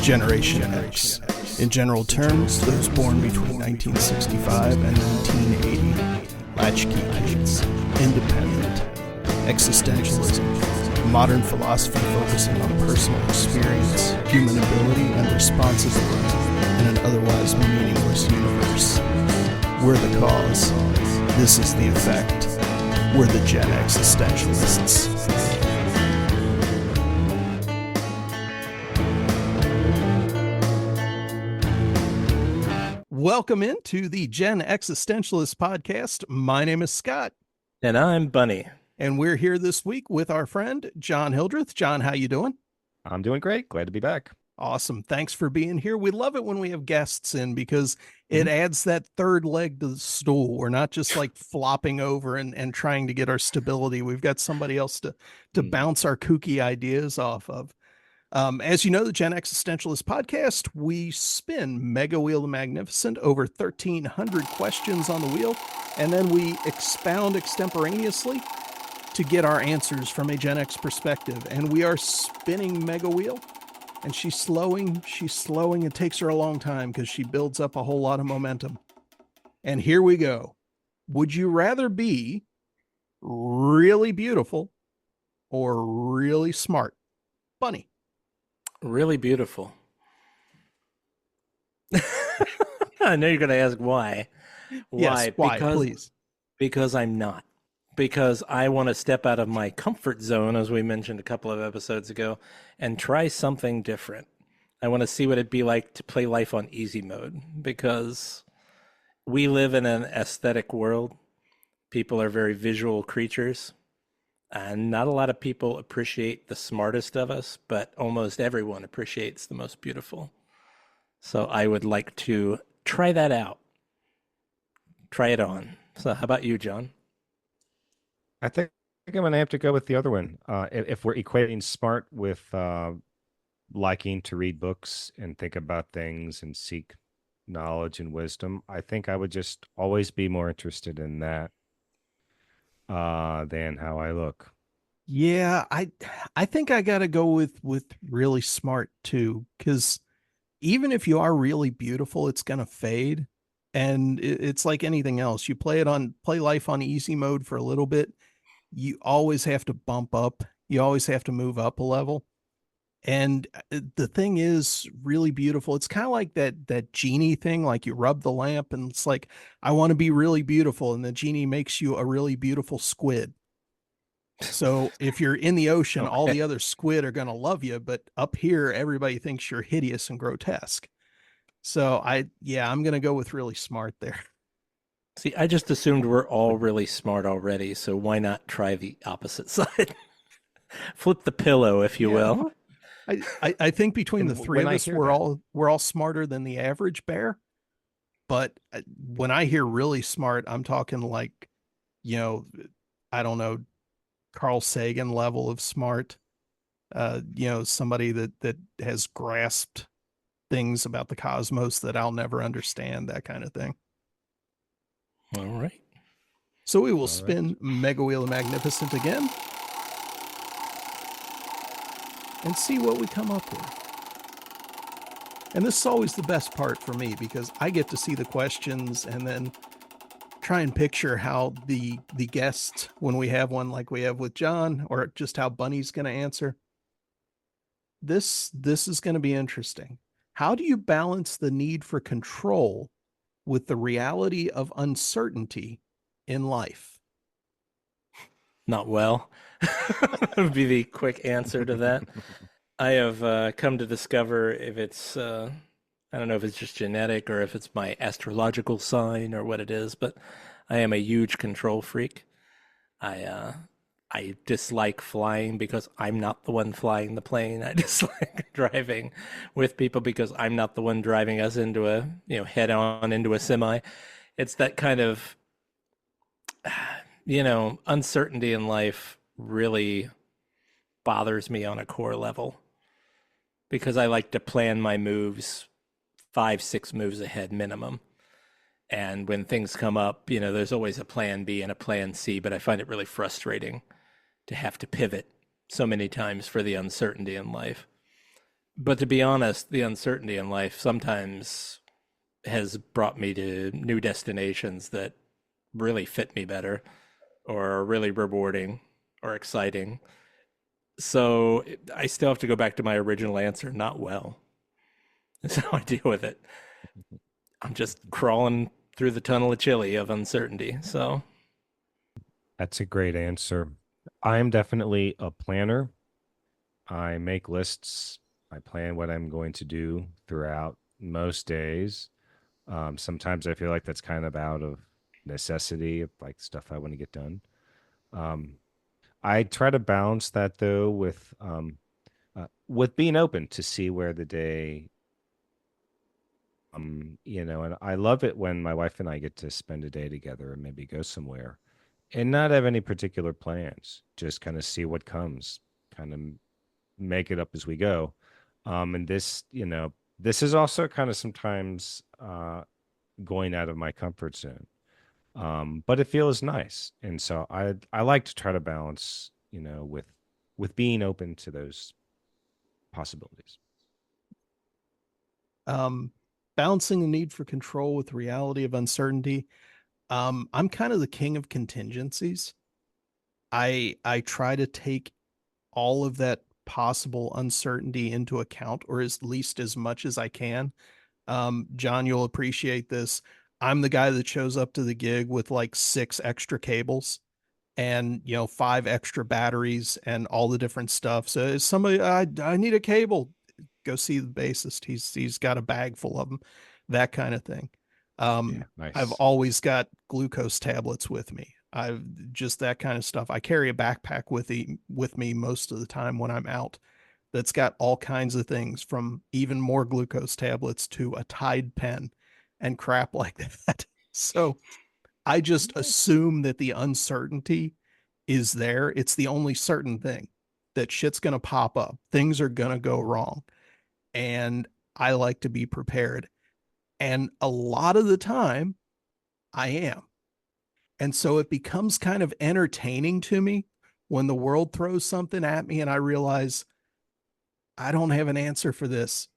Generation X. In general terms, those born between 1965 and 1980. Latchkey kids, independent, existentialism, modern philosophy focusing on personal experience, human ability, and responsibility in an otherwise meaningless universe. We're the cause. This is the effect. We're the Gen X-istentialists. Welcome into the Gen X-istentialists podcast. My name is Scott. And I'm Bunny. And we're here this week with our friend, John Hildreth. John, how you doing? I'm doing great. Glad to be back. Awesome. Thanks for being here. We love it when we have guests in because it adds that third leg to the stool. We're not just like flopping over and trying to get our stability. We've got somebody else to bounce our kooky ideas off of. As you know, the Gen X-istentialist podcast, we spin Mega Wheel the Magnificent over 1,300 questions on the wheel, and then we expound extemporaneously to get our answers from a Gen X perspective. And we are spinning Mega Wheel, and she's slowing. It takes her a long time because she builds up a whole lot of momentum. And here we go. Would you rather be really beautiful or really smart? Bunny. Really beautiful. I know you're going to ask why. Yes, why, please? Because I'm not. Because I want to step out of my comfort zone, as we mentioned a couple of episodes ago, and try something different. I want to see what it'd be like to play life on easy mode, because we live in an aesthetic world. People are very visual creatures. And not a lot of people appreciate the smartest of us, but almost everyone appreciates the most beautiful. So I would like to try that out. Try it on. So how about you, John? I think I'm going to have to go with the other one. If we're equating smart with liking to read books and think about things and seek knowledge and wisdom, I think I would just always be more interested in that than how I look. Yeah, I think I got to go with really smart too, because even if you are really beautiful, it's going to fade. And it's like anything else. You play life on easy mode for a little bit. You always have to bump up. You always have to move up a level. And the thing is really beautiful. It's kind of like that genie thing, like you rub the lamp and it's like, I want to be really beautiful. And the genie makes you a really beautiful squid. So if you're in the ocean, all the other squid are going to love you. But up here, everybody thinks you're hideous and grotesque. So I'm going to go with really smart there. See, I just assumed we're all really smart already. So why not try the opposite side? Flip the pillow, if you will. I think between the three of us, we're all smarter than the average bear. But when I hear really smart, I'm talking like, I don't know, Carl Sagan level of smart. Somebody that has grasped things about the cosmos that I'll never understand, that kind of thing. All right. So we will spin Mega Wheel of Magnificent again and see what we come up with. And this is always the best part for me because I get to see the questions and then try and picture how the guest, when we have one like we have with John, or just how Bunny's going to answer. This is going to be interesting. How do you balance the need for control with the reality of uncertainty in life? Not well. Would be the quick answer to that. I have come to discover if it's, I don't know if it's just genetic or if it's my astrological sign or what it is, but I am a huge control freak. I dislike flying because I'm not the one flying the plane. I dislike driving with people because I'm not the one driving us into head on into a semi. It's that kind of, uncertainty in life really bothers me on a core level because I like to plan my moves 5-6 moves ahead minimum. And when things come up, there's always a plan B and a plan C, but I find it really frustrating to have to pivot so many times for the uncertainty in life. But to be honest, the uncertainty in life sometimes has brought me to new destinations that really fit me better or are really rewarding or exciting. So I still have to go back to my original answer, not well. That's how I deal with it. I'm just crawling through the tunnel of chili of uncertainty. So, That's a great answer. I'm definitely a planner. I make lists. I plan what I'm going to do throughout most days. Sometimes I feel like that's kind of out of necessity, of like stuff I want to get done. Um, I try to balance that though with being open to see where the day, and I love it when my wife and I get to spend a day together and maybe go somewhere and not have any particular plans, just kind of see what comes, kind of make it up as we go. And this is also kind of sometimes going out of my comfort zone. But it feels nice. And so I like to try to balance, with being open to those possibilities. Um, Balancing the need for control with the reality of uncertainty. I'm kind of the king of contingencies. I try to take all of that possible uncertainty into account, or at least as much as I can. John, you'll appreciate this. I'm the guy that shows up to the gig with like six extra cables and five extra batteries and all the different stuff. So if somebody, I need a cable, go see the bassist. He's got a bag full of them, that kind of thing. Yeah, I've nice. always got glucose tablets with me. I've just that kind of stuff. I carry a backpack with me most of the time when I'm out. That's got all kinds of things from even more glucose tablets to a Tide pen and crap like that. So I just assume that the uncertainty is there. It's the only certain thing that shit's going to pop up. Things are going to go wrong. And I like to be prepared. And a lot of the time, I am. And so it becomes kind of entertaining to me when the world throws something at me and I realize I don't have an answer for this.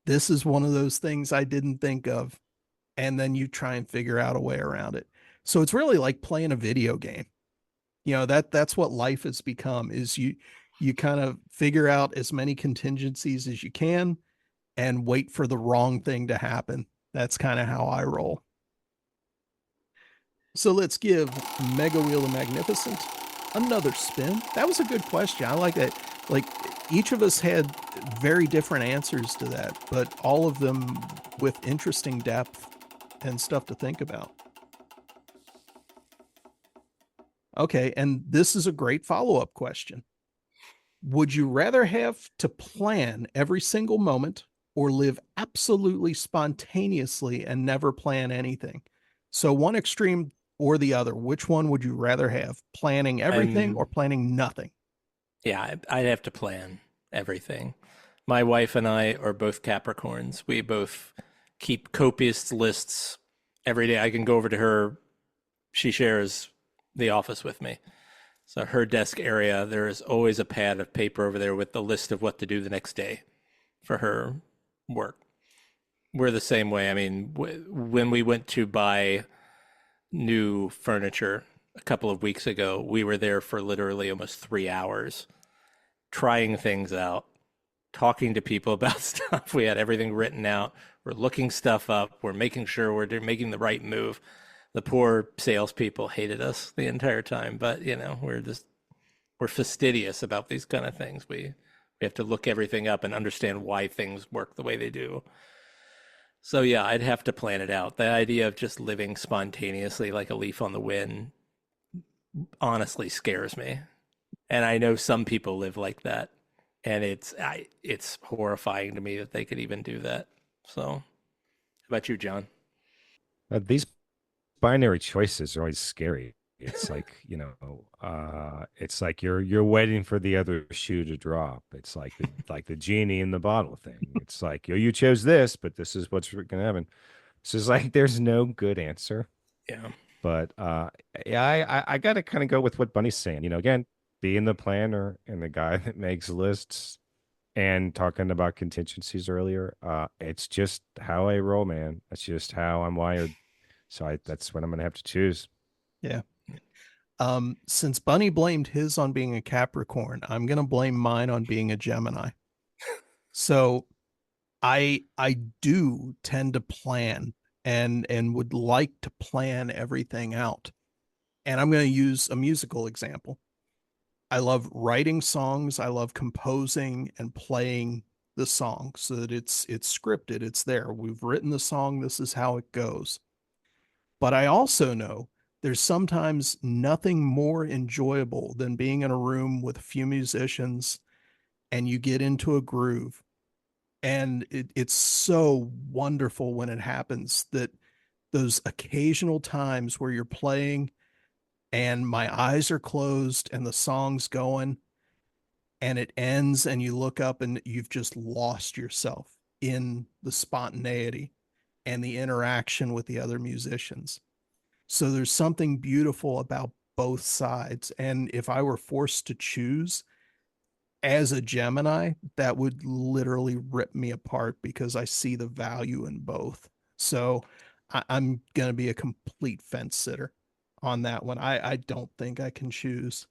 This is one of those things I didn't think of. And then you try and figure out a way around it. So it's really like playing a video game. That's what life has become is you kind of figure out as many contingencies as you can and wait for the wrong thing to happen. That's kind of how I roll. So let's give Mega Wheel of Magnificent another spin. That was a good question. I like that. Like each of us had very different answers to that, but all of them with interesting depth and stuff to think about. Okay, and this is a great follow-up question. Would you rather have to plan every single moment or live absolutely spontaneously and never plan anything? So one extreme or the other, which one would you rather have? Planning everything or I'm, planning nothing? yeah, I'd have to plan everything. My wife and I are both Capricorns. We both keep copious lists every day. I can go over to her. She shares the office with me. So her desk area, there is always a pad of paper over there with the list of what to do the next day for her work. We're the same way. I mean, when we went to buy new furniture a couple of weeks ago, we were there for literally almost 3 hours trying things out, talking to people about stuff. We had everything written out. We're looking stuff up. We're making sure we're making the right move. The poor salespeople hated us the entire time, but we're fastidious about these kind of things. We have to look everything up and understand why things work the way they do. So yeah, I'd have to plan it out. The idea of just living spontaneously like a leaf on the wind honestly scares me. And I know some people live like that, and it's horrifying to me that they could even do that. So, how about you, John? These binary choices are always scary. It's like, it's like you're waiting for the other shoe to drop. It's like the genie in the bottle thing. It's like you chose this, but this is what's going to happen. So it's like there's no good answer. Yeah. But yeah, I got to kind of go with what Bunny's saying. Again, being the planner and the guy that makes lists. And talking about contingencies earlier, it's just how I roll, man. That's just how I'm wired. So that's what I'm gonna have to choose. Yeah. Since Bunny blamed his on being a Capricorn, I'm gonna blame mine on being a Gemini. So I do tend to plan and would like to plan everything out. And I'm going to use a musical example. I love writing songs. I love composing and playing the song so that it's scripted. It's there. We've written the song. This is how it goes. But I also know there's sometimes nothing more enjoyable than being in a room with a few musicians and you get into a groove. And it's so wonderful when it happens, that those occasional times where you're playing and my eyes are closed and the song's going and it ends and you look up and you've just lost yourself in the spontaneity and the interaction with the other musicians. So there's something beautiful about both sides. And if I were forced to choose as a Gemini, that would literally rip me apart because I see the value in both. So I'm going to be a complete fence sitter on that one. I don't think I can choose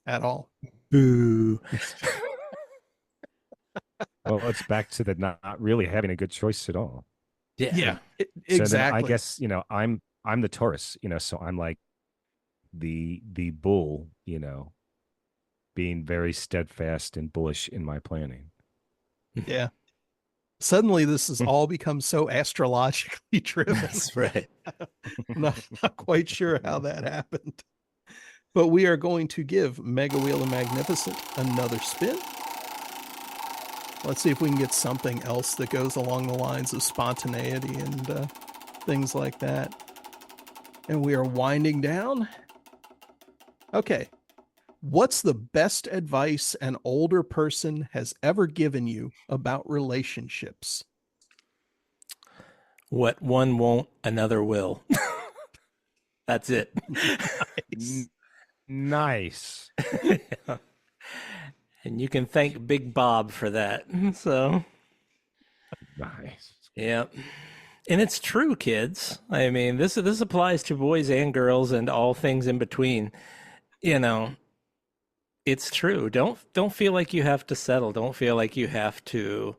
at all. Boo. Well, it's back to the not really having a good choice at all. Yeah. So then exactly. I guess, I'm the Taurus, so I'm like the bull, being very steadfast and bullish in my planning. Yeah. Suddenly this has all become so astrologically driven. That's right. Not quite sure how that happened. But we are going to give Mega Wheel of Magnificent another spin. Let's see if we can get something else that goes along the lines of spontaneity and things like that. And we are winding down. Okay. What's the best advice an older person has ever given you about relationships? What one won't, another will. That's it. Nice. Nice. Yeah. And you can thank Big Bob for that. So, Nice. yeah. And it's true, kids. I mean, this applies to boys and girls and all things in between. It's true. Don't feel like you have to settle. Don't feel like you have to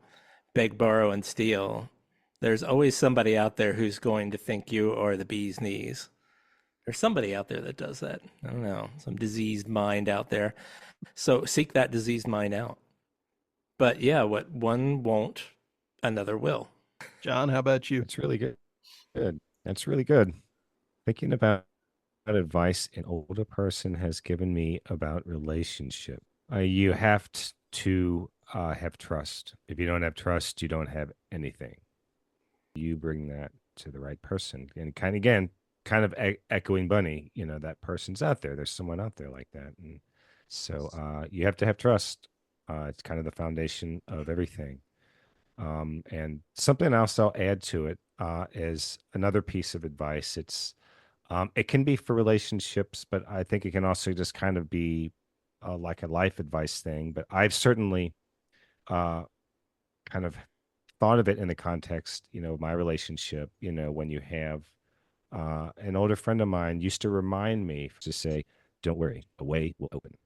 beg, borrow, and steal. There's always somebody out there who's going to think you are the bee's knees. There's somebody out there that does that. I don't know, some diseased mind out there. So seek that diseased mind out. But yeah, what one won't, another will. John, how about you? That's really good. Good. That's really good. Thinking about advice an older person has given me about relationship. You have to have trust. If you don't have trust, you don't have anything. You bring that to the right person. And kind of echoing Bunny, that person's out there. There's someone out there like that. And so you have to have trust. It's kind of the foundation of everything. And something else I'll add to it is another piece of advice. It can be for relationships, but I think it can also just kind of be like a life advice thing. But I've certainly kind of thought of it in the context, of my relationship. When you have an older friend of mine used to remind me to say, "Don't worry, a way will open."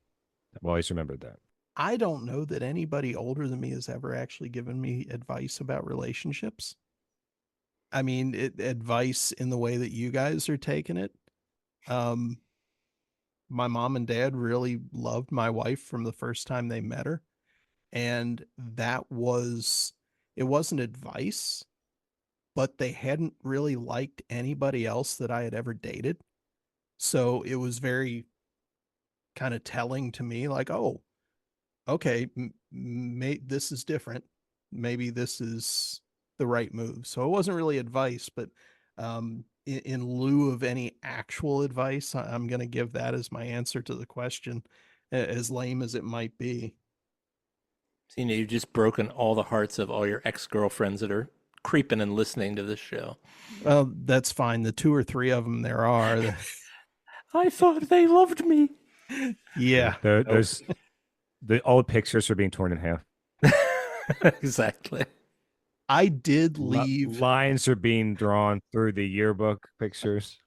I've always remembered that. I don't know that anybody older than me has ever actually given me advice about relationships. I mean, advice in the way that you guys are taking it. My mom and dad really loved my wife from the first time they met her. And it wasn't advice, but they hadn't really liked anybody else that I had ever dated. So it was very kind of telling to me, like, oh, okay, this is different. Maybe this is the right move. So it wasn't really advice, but in lieu of any actual advice, I'm going to give that as my answer to the question, as lame as it might be. So, you've just broken all the hearts of all your ex-girlfriends that are creeping and listening to this show. Well, that's fine. The 2 or 3 of them there are. I thought they loved me. Yeah. The old pictures are being torn in half. Exactly. I did leave, Lines are being drawn through the yearbook pictures.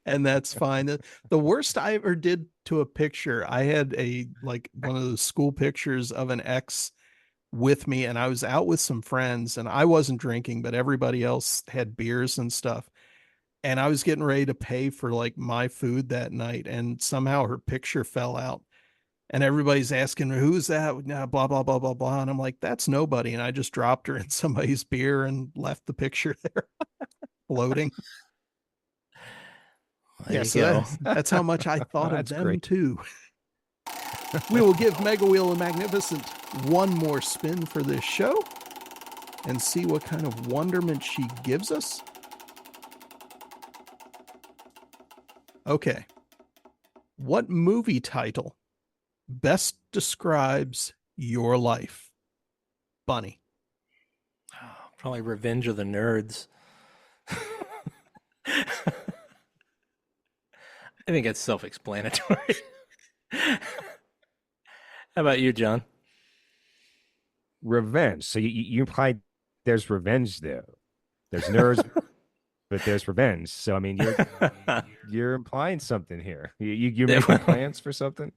and that's fine. The worst I ever did to a picture, I had one of those school pictures of an ex with me, and I was out with some friends, and I wasn't drinking, but everybody else had beers and stuff. And I was getting ready to pay for like my food that night, and somehow her picture fell out. And everybody's asking her, who's that? Nah, blah, blah, blah, blah, blah. And I'm like, that's nobody. And I just dropped her in somebody's beer and left the picture there floating. There Yeah, you so go. that's how much I thought of That's them great. too. We will give Mega Wheel the Magnificent one more spin for this show and see what kind of wonderment she gives us. Okay. What movie title best describes your life? Bunny. Probably Revenge of the Nerds. I think it's self-explanatory. How about you, John? Revenge. So you implied there's revenge there. There's nerds, but there's revenge. So I mean, you're implying something here. You're making plans for something.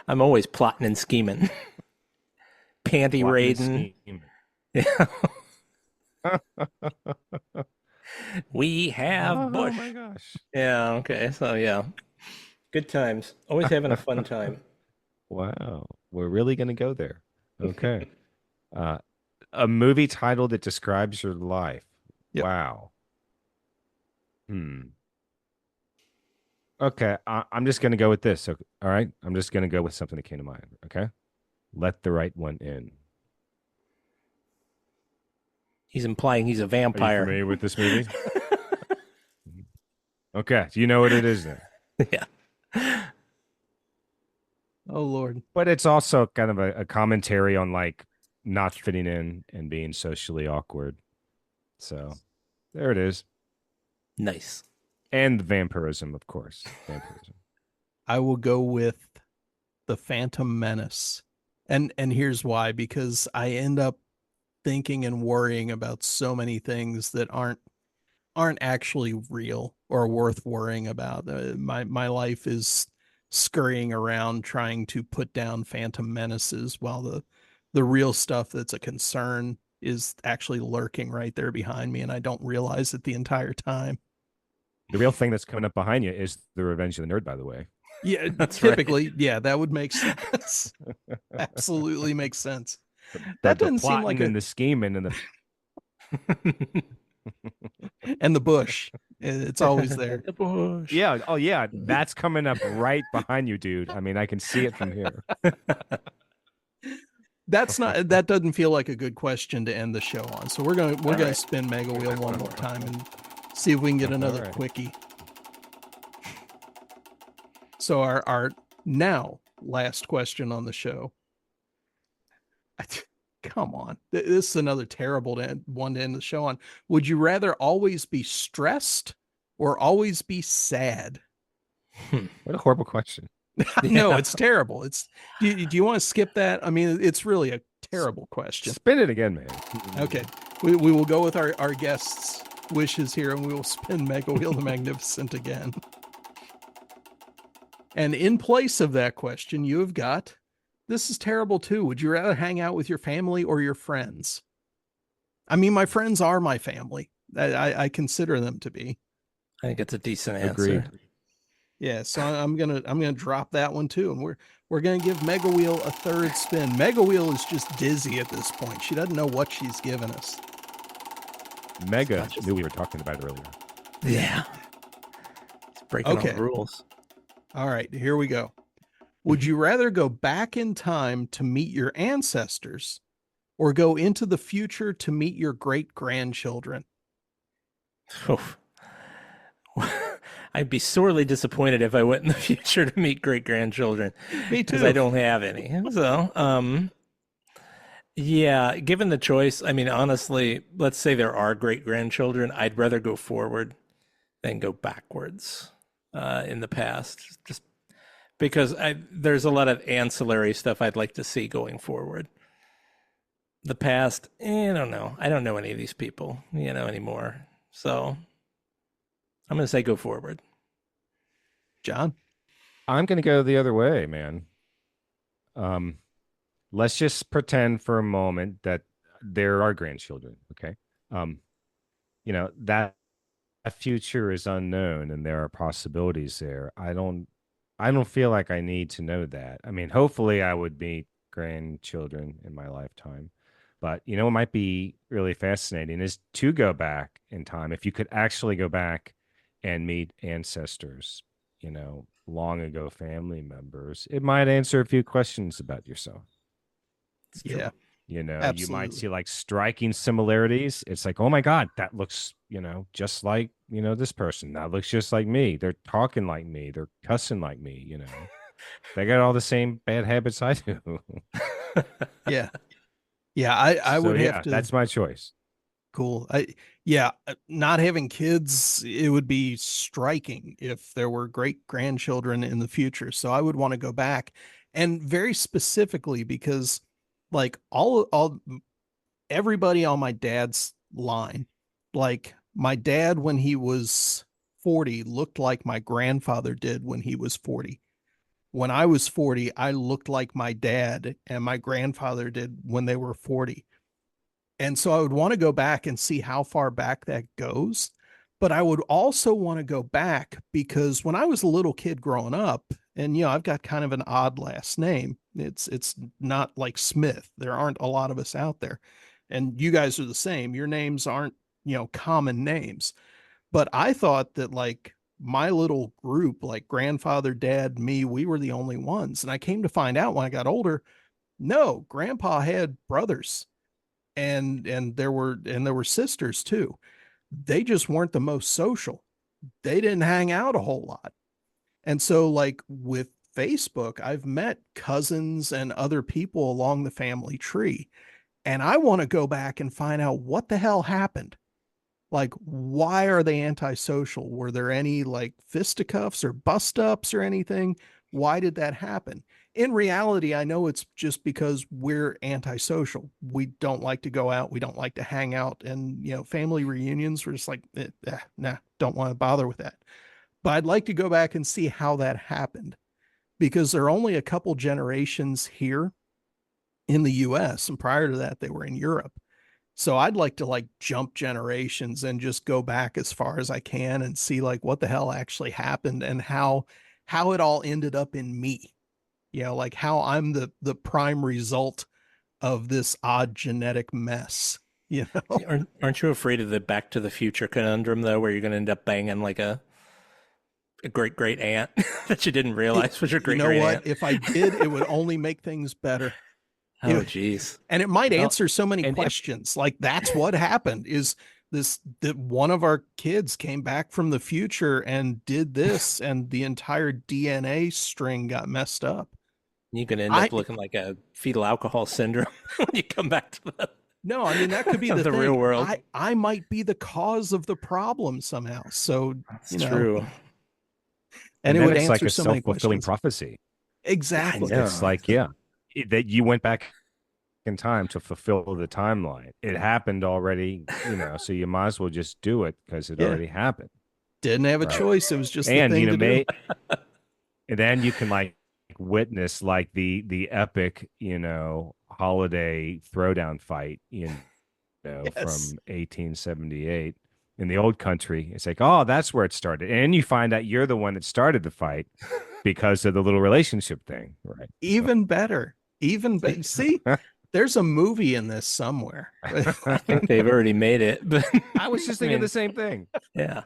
I'm always plotting and scheming. Panty raiding. Yeah. We have Bush. Oh my gosh. Yeah, okay. So yeah. Good times. Always having a fun time. Wow. We're really gonna go there. Okay. A movie title that describes your life. Yep. Wow. Okay, I'm just gonna go with this. Okay. All right, I'm just gonna go with something that came to mind. Okay, Let the Right One In. He's implying he's a Are you vampire. familiar with this movie? Okay, do you know what it is then? Yeah. Oh, Lord. But it's also kind of a commentary on like not fitting in and being socially awkward. So there it is. Nice. And vampirism, of course. Vampirism. I will go with The Phantom Menace. And here's why, because I end up thinking and worrying about so many things that aren't actually real or worth worrying about. My life is scurrying around trying to put down phantom menaces while the real stuff that's a concern is actually lurking right there behind me, and I don't realize it the entire time. The real thing that's coming up behind you is the Revenge of the Nerd, by the way. Yeah, That's typically, right. yeah, that would make sense. Absolutely makes sense. The That doesn't seem plotting like and the scheming and the and the bush. It's always there. The bush. yeah, oh yeah, that's coming up right behind you, dude. I mean, I can see it from here. That doesn't feel like a good question to end the show on. So we're gonna spin Mega Wheel one more time and see if we can get another right. quickie. So our now last question on the show. Come on, this is another terrible one to end the show on. Would you rather always be stressed or always be sad? What a horrible question. No, it's terrible. Do you want to skip that? I mean, it's really a terrible question. Spin it again, man. Okay, we will go with our guests' wishes here, and we will spin Mega Wheel the Magnificent again. And in place of that question, you have got, this is terrible too. Would you rather hang out with your family or your friends? I mean, my friends are my family. I consider them to be. I think it's a decent answer. Agreed. Yeah, so I'm gonna drop that one too, and we're gonna give Mega Wheel a third spin. Mega Wheel is just dizzy at this point. She doesn't know what she's giving us. Mega knew we were talking about it earlier. Yeah. It's breaking all Okay. the rules. All right, here we go. Would you rather go back in time to meet your ancestors or go into the future to meet your great-grandchildren? Oof. I'd be sorely disappointed if I went in the future to meet great-grandchildren. Me Because too. I don't have any. So, yeah, given the choice, I mean, honestly, let's say there are great-grandchildren, I'd rather go forward than go backwards in the past. Just because there's a lot of ancillary stuff I'd like to see going forward. The past, I don't know. I don't know any of these people, anymore. So I'm going to say go forward. John? I'm going to go the other way, man. Um, let's just pretend for a moment that there are grandchildren. Okay. Um, that future is unknown and there are possibilities there. I don't feel like I need to know that. I mean, hopefully I would meet grandchildren in my lifetime. But what might be really fascinating is to go back in time. If you could actually go back and meet ancestors, long ago family members, it might answer a few questions about yourself. It's Yeah. true. You might Absolutely. see like striking similarities. It's like, oh my God, that looks, just like, this person. That looks just like me. They're talking like me. They're cussing like me, They got all the same bad habits I do. Yeah. Yeah. I So would have yeah, to. that's my choice. Cool. Not having kids, it would be striking if there were great grandchildren in the future. So I would want to go back, and very specifically because like all everybody on my dad's line, like my dad when he was 40 looked like my grandfather did when he was 40. When I was 40, I looked like my dad and my grandfather did when they were 40. And so I would want to go back and see how far back that goes. But I would also want to go back because when I was a little kid growing up, and I've got kind of an odd last name. It's not like Smith. There aren't a lot of us out there. And you guys are the same. Your names aren't, common names. But I thought that like my little group, like grandfather, dad, me, we were the only ones. And I came to find out when I got older, no, grandpa had brothers and there were sisters too. They just weren't the most social. They didn't hang out a whole lot. And so like with Facebook, I've met cousins and other people along the family tree. And I want to go back and find out what the hell happened. Like, why are they antisocial? Were there any like fisticuffs or bust ups or anything? Why did that happen? In reality, I know it's just because we're antisocial. We don't like to go out. We don't like to hang out. And, family reunions, we're just like, nah, don't want to bother with that. But I'd like to go back and see how that happened because there are only a couple generations here in the US. And prior to that, they were in Europe. So I'd like to like jump generations and just go back as far as I can and see like what the hell actually happened and how it all ended up in me. Like how I'm the prime result of this odd genetic mess, Aren't you afraid of the Back to the Future conundrum though, where you're going to end up banging like a great great aunt that you didn't realize was your great great aunt? If I did, it would only make things better. Oh, geez. And it might Well, answer so many questions. Like that's what happened is that one of our kids came back from the future and did this and the entire DNA string got messed up. You can end up looking like a fetal alcohol syndrome when you come back to the No, I mean that could be the thing. real world. I might be the cause of the problem somehow. So That's true. And it would answer like a so many self-fulfilling questions. prophecy. Exactly. It's like, that you went back in time to fulfill the timeline. It happened already, so you might as well just do it because it already happened. Didn't have a choice. It was just And the thing to do. and then you can like witness like the epic, holiday throwdown fight, from 1878 in the old country. It's like, oh, that's where it started. And you find out you're the one that started the fight because of the little relationship thing, right? Even better. See, there's a movie in this somewhere. I think they've already made it. But I was just thinking the same thing. Yeah.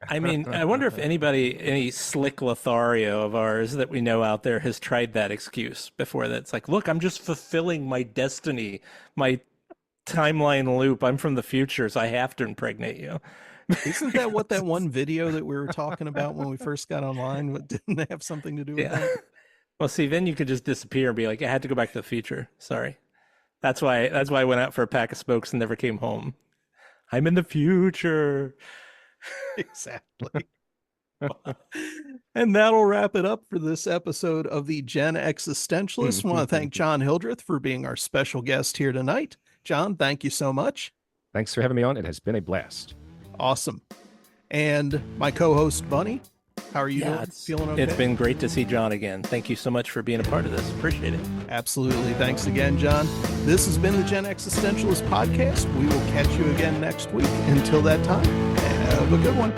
I mean, I wonder if any slick Lothario of ours that we know out there has tried that excuse before. That's like, look, I'm just fulfilling my destiny, my timeline loop. I'm from the future, so I have to impregnate you. Isn't that what that one video that we were talking about when we first got online? Didn't they have something to do with that? Well, see, then you could just disappear and be like, I had to go back to the future. Sorry. That's why I went out for a pack of smokes and never came home. I'm in the future. Exactly. And that'll wrap it up for this episode of the Gen X-istentialists. I want to thank John Hildreth for being our special guest here tonight. John, thank you so much. Thanks for having me on. It has been a blast. Awesome. And my co-host, Bunny, how are you doing? Feeling okay? It's been great to see John again. Thank you so much for being a part of this. Appreciate it. Absolutely. Thanks again, John. This has been the Gen X-istentialists podcast. We will catch you again next week. Until that time, have a good one.